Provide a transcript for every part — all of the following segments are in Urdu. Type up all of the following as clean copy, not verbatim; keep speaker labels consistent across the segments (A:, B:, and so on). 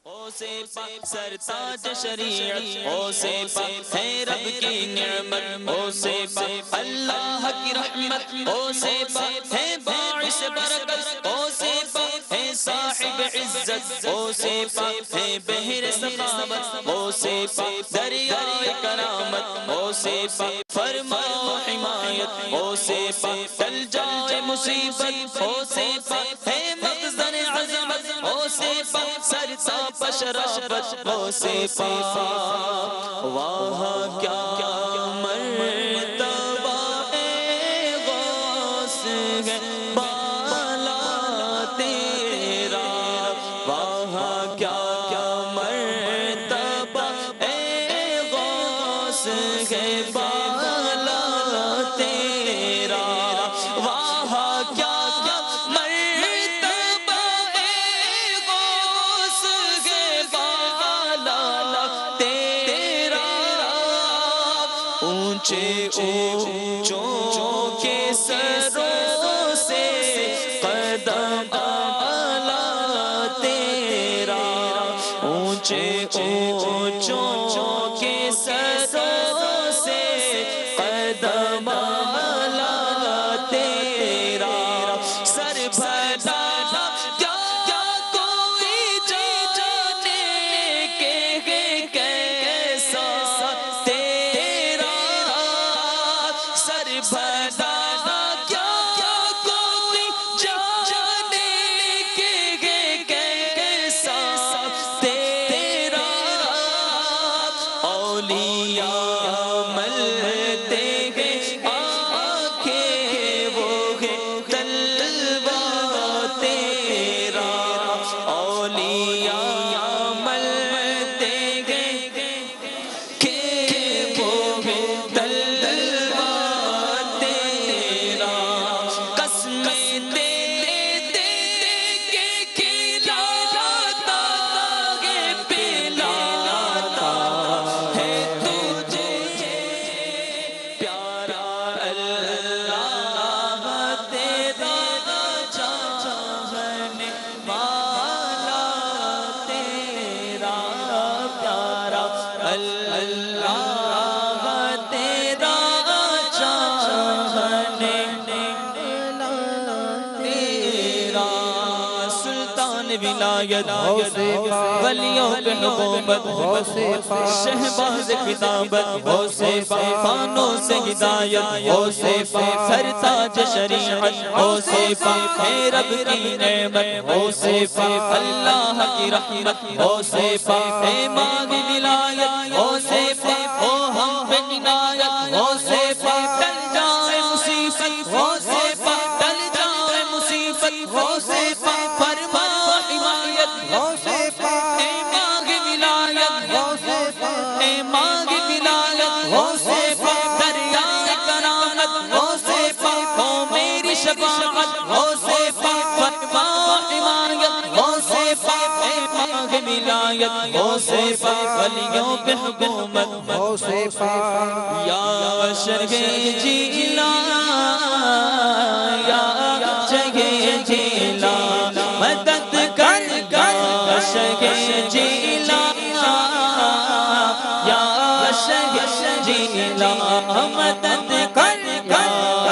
A: سرتاج شریعت ہے رب کی نعمت اللہ کی رحمت ہے باعث برکت ہے صاحب عزت ہے بحر سخاوت دریائے کرامت فرماؤ حمایت ٹل جائے مصیبت ہے مخزن عظمت سرتاپ شرافت واہ کیا مرتبہ غوث ہے بالا تیرا واہ کیا مرتبہ غوث ہے بالا تیرا واہ کیا اونچوں کے سروں سے قدم اعلیٰ تیرا اونچوں کے سروں سے قدم اعلیٰ تیرا سر بھلا کیا کوئی جانے کے کیسا بھلا کیا کوئی جانے کے کیسا تیرا اولیاء ملتے ہیں آنکھیں وہ ہے طلبہ تیرا اولیاء ملتے ہیں کہ وہ ہے طلبہ ولایت ولیوں پہ نبوت شہباز خطابت فانوس ہدایت سرتاج شریعت ہے رب کی نعمت اللہ کی رحمت ہے ماں کی ولایت او ہم پہ عنایت ٹل جائے مصیبت فرما ولیوں پہ حکومت یا شرح جیلا یا شرح جیلا مدد کر شرح جیلا یا شرح جیلا مدد کر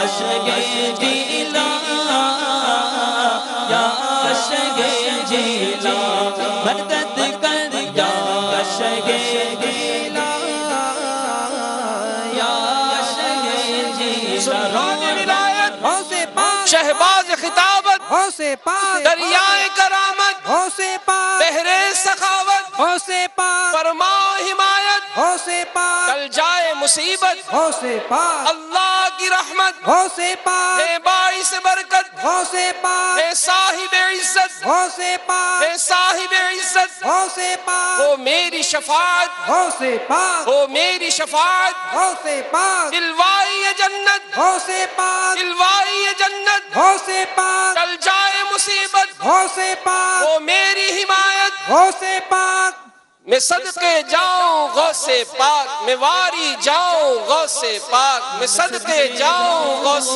A: شرح جیلا یا شرح جیلا مدد
B: شہباز خطابت دریائے کرامت بحر سخاوت فرماؤ حمایت ٹل جائے مصیبت اللہ کی رحمت ہے باعث برکت ہے صاحب عزت ہے صاحب عزت وہ میری شفاعت وہ میری شفاعت دلوائی جنت دلوائی جنت ٹل جائے مصیبت وہ میری حمایت میں صدقے جاؤں غوث پاک میں واری جاؤں غوث پاک میں صدقے جاؤں غوث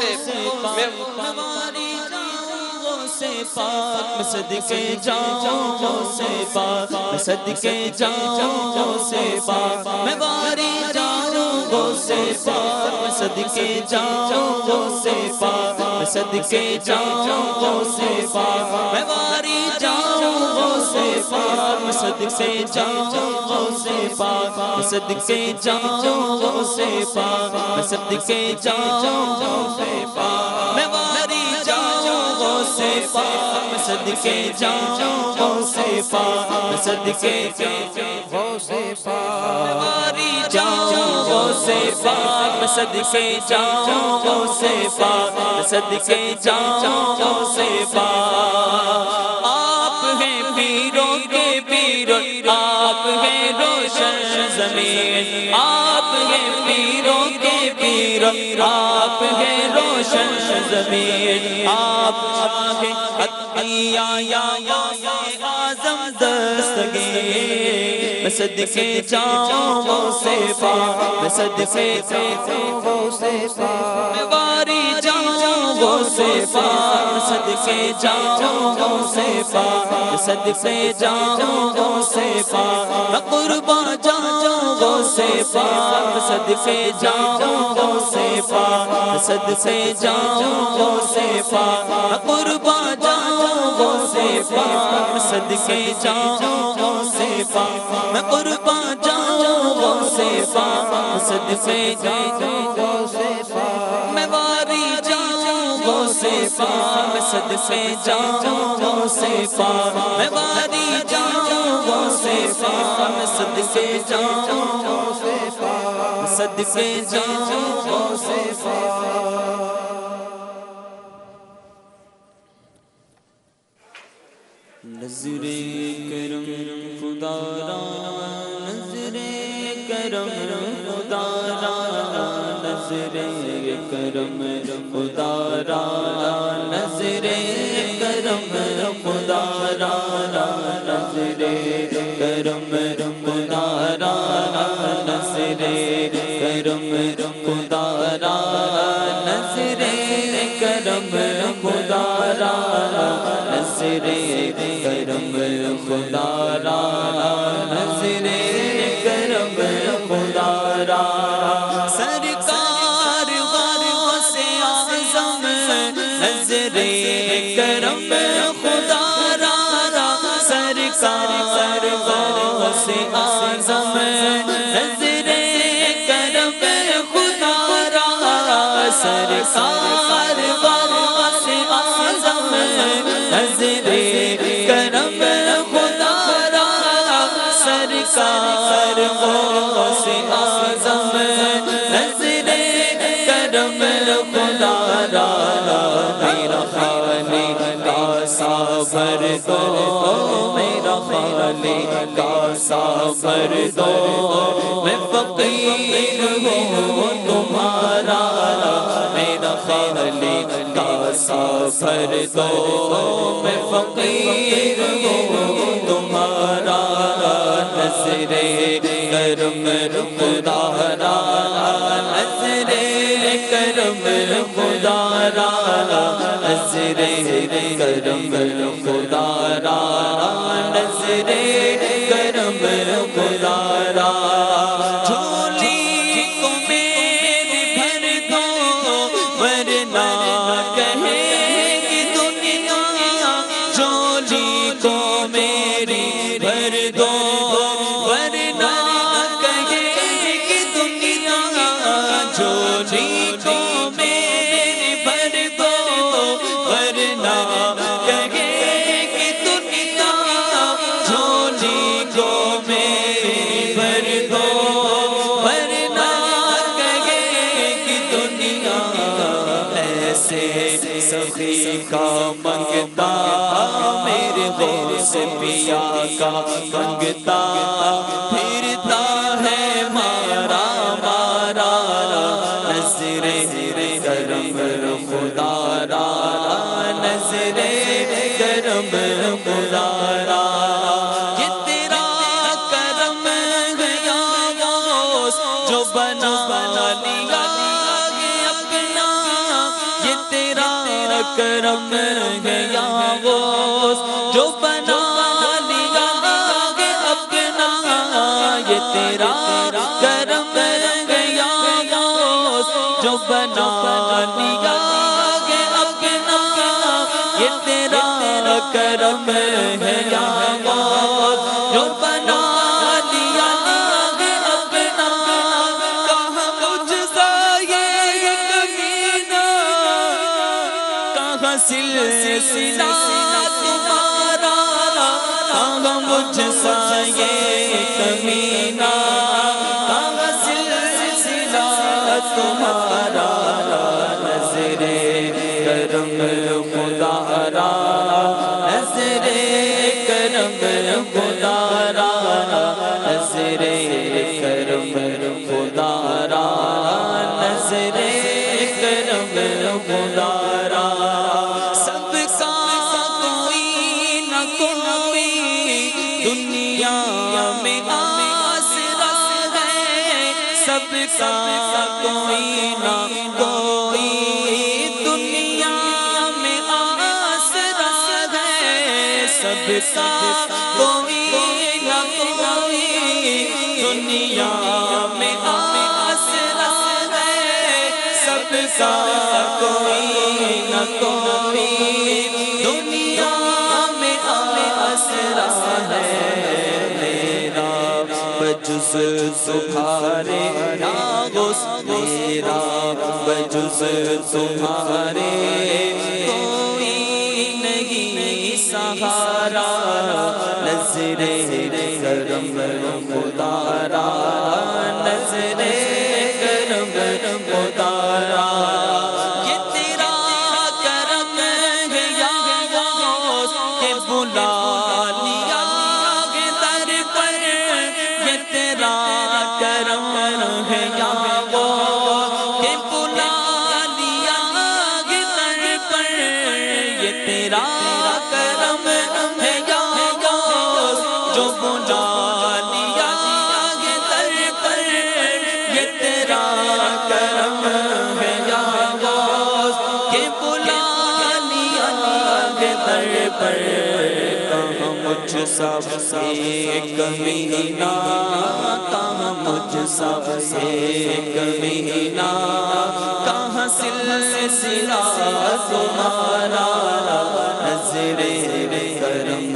A: سے پاک میں صدقے جاؤں غوث پاک میں صدقے جاؤں غوث پاک میں واری جاؤں غوث پاک میں صدقے جاؤں غوث پاک میں صدقے جاؤں غوث پاک میں واری جاؤں غوث پاک میں صدقے جاؤں غوث پاک میں صدقے جاؤں غوث پاک میں صدقے جاؤں غوث پاک میں واری جاؤں غوث پاک میں صدقے جاؤں غوث پاک میں صدقے جاؤں غوث پاک میں واری جاؤں غوث پاک میں صدقے جاؤں غوث پاک میں صدقے جاؤں غوث پاک آپ ہیں پیروں کے پیر آپ ہیں روشن زمین آپ ہیں پیروں کے پیر آپ ہیں روشن زمین آپ ہیں اعظم دستگیر میں صدقے جاؤں غوث پاک میں صدقے جاؤں غوث پاک میں واری جاؤں غوث پاک میں صدقے جاؤں غوث پاک میں صدقے جاؤں غوث پاک میں قربان جاؤں غوث پاک میں صدقے جاؤں غوث پاک میں صدقے جاؤں غوث پاک میں قربان جاؤں غوث پاک میں صدقے جاؤں غوث پاک میں قربان جاؤں غوث پاک میں صدقے جاؤں غوث پاک میں واری جاؤں غوث پاک میں صدقے جاؤں غوث پاک میں واری جاؤں غوث پاک میں صدقے جاؤں غوث پاک میں صدقے جاؤں غوث پاک نظر کرم خدا را نظر کرم خدا را نظر کرم خدا را نظر کرم خدا را نظر کرم خدا را نظر کرم خدا را نظر کرم خدا را نظر کرم خدا را نظر کرم خدا را سرکار غوث اعظم نظر کرم خدا را سرکار غوث اعظم نظر کرم خدا را سرکار غوث اعظم نظر کرم خدا را سرکار غوث اعظم نظر کرم خدا را میرا خالق کا صبر دو میرا خالق کا صبر دو میں فقیر ہوں تمہارا میرا خالق کا صبر دو میں فقیر ہوں تمہارا نظر کرم خدا را نظر کرم خدا را نظر کرم خدا را نظر کرم خدا را جھولی کو میری بھر دو ورنہ کہے گی دنیا جھولی کو میری بھر دو ورنہ کہے گی دنیا جھولی کو میری بھر دو ورنہ کہے گی دنیا جھولی کو میری بھر دو ورنہ کہے گی دنیا ایسے سخی کا منگتا میرے غوث پیا کا منگتا پھرتا ہے مارا مارا نظر کرم خدا را نظر کرم خدا را یہ تیرا کرم ہے یا غوث جو بنا لیا اپنا یہ تیرا کرم ہے یا غوث جو بنا لیا ہے اپنا یہ تیرا کرم ہے یا غوث جو بنا لیا ہے اپنا یہ تیرا کرم ہے یا غوث جو بنا لیا ہے اپنا کہاں مجزا یہ کمینہ کہاں سلسلہ تمہارا کہاں مجزا یہ کمینہ کہاں سلسلہ تمہارا نظر کرم خدا را نظر کرم خدا را نظر کرم خدا را نظر کرم خدا را سب کا کوئی نہ کوئی دنیا میں آسرا ہے سب کا کوئی نہ کوئی دنیا میں آسرا ہے سب کا کوئی نہ کوئی دنیا میں آسرا ہے سب کا کوئی نہ کوئی دنیا میں آسرا ہے میرا بجز تمہارے نا غوث میرا بجز تمہارے کوئی نہیں سہارا نظر کرم خدا را نظر کرم خدا را یہ تیرا کرم ہے یا غوث کہ بلا لیا ہے در پر یہ تیرا کرم ہے یا غوث کہ بلا لیا ہے در پر یہ تیرا کرم ہے یا غوث جو بلا لیا ہے در پر یہ تیرا کرم ہے یا غوث کہ بلا لیا ہے در پر کہاں مجھ سب ایک مہینہ کہاں مجھ سب ایک مہینہ کہاں سلسلہ تمہارا نظر کرم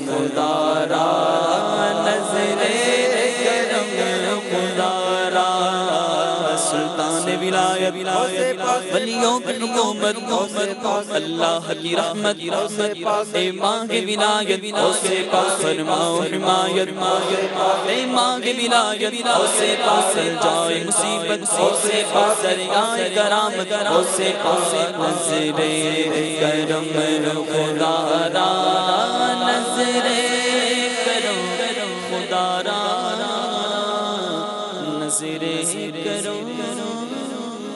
A: خدا را نظر کرم خدا را سلطان ولایت ولیوں کی حکومت اللہ کی رحمت اے ماں کی ولایت اسے پاس فرماؤ حمایت اے ماں کی ولایت اسے پاس جائے مصیبت اسے پاس دریائے کرامت اسے پاس نظر کرم خدا را نظر کرم خدا را نظر کرم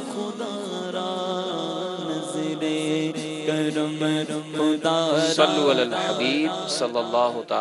A: خدا را نظر کرم خدا را
B: صلو علی الحبیب صلی اللہ تعالی